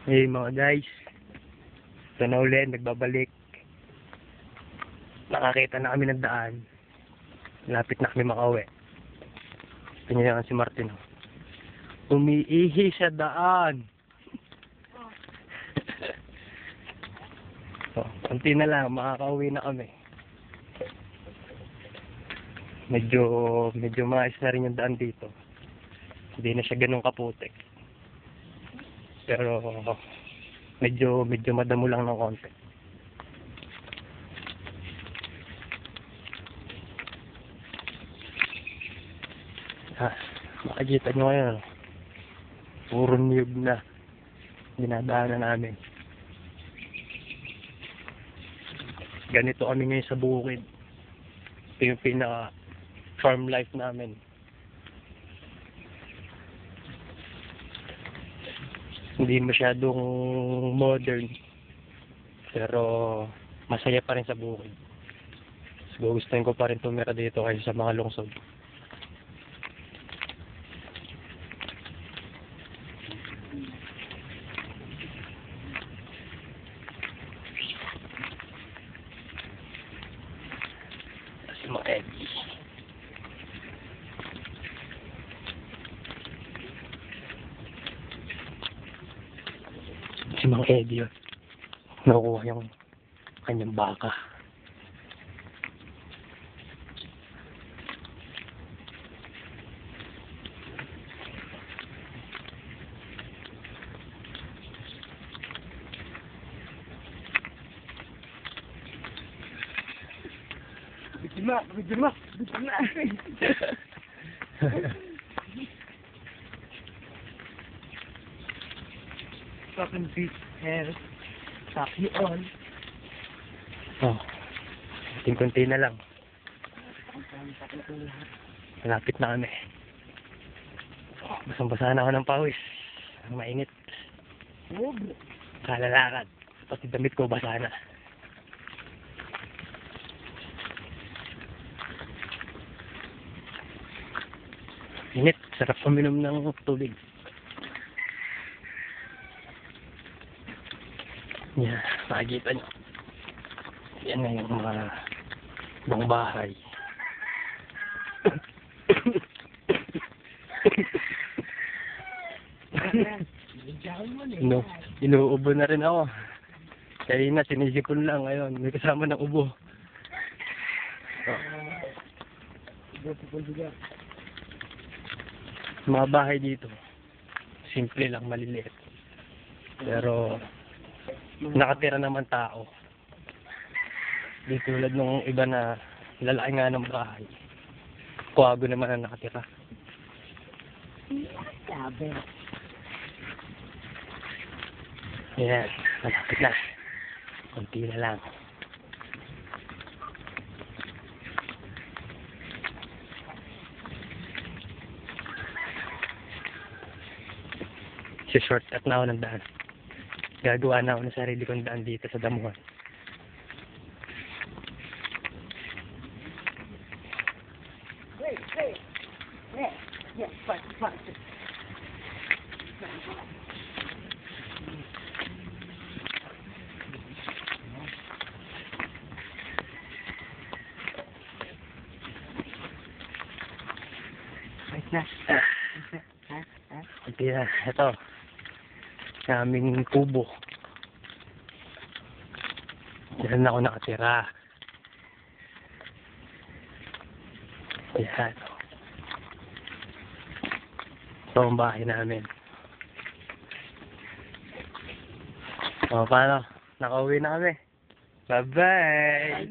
Hey mga guys, ito na ulit, nagbabalik. Nakakita na kami ng daan. Lapit na kami makauwi. Ito niya si Martin. Umiihi sa daan. So, konti na lang, makakauwi na kami. Medyo maayos na rin yung daan dito. Hindi na siya ganun kaputik. Pero medyo madamo lang ng konti. Makikita nyo ngayon, puro niyog na dinadaanan namin. Ganito kami ngayon sa bukid. Ito yung pinaka farm life namin. Hindi masyadong modern, pero masaya pa rin sa bukid. So, gustuhin ko pa rin tumira dito kaysa sa mga lungsod. Si mga Eddie. Si Mang Eddie yun. Nakukuha yung kanyang baka. Bigyan mo! Fucking beat hair. Suck you on. Oh. Kunti na lang. Malapit na kami. Basang-basa na ako ng pawis. Mainit. Kalalakad. Pati damit ko basa na. Init. Sarap uminom ng tubig. Yan, makikita nyo. Yan na yung mga buong bahay. Inuubo na rin ako. Kanina sinisipon lang ngayon. May kasama ng ubo. Mga bahay dito, simple lang, maliliit. Pero nakatira naman tao. Di tulad nung iba na lalaki nga ng bahay. Kuwago naman ang nakatira. Yan, malapit na. Kunti na lang. Si-shortcut na ako ng daan. Gagawa na ako ng sarili kong daan dito sa damuhan. Ito, naming kubo. Diyan na ako nakatira. Ayan. Ito ang bahay namin. O, paano? Nakauwi na kami. Bye-bye!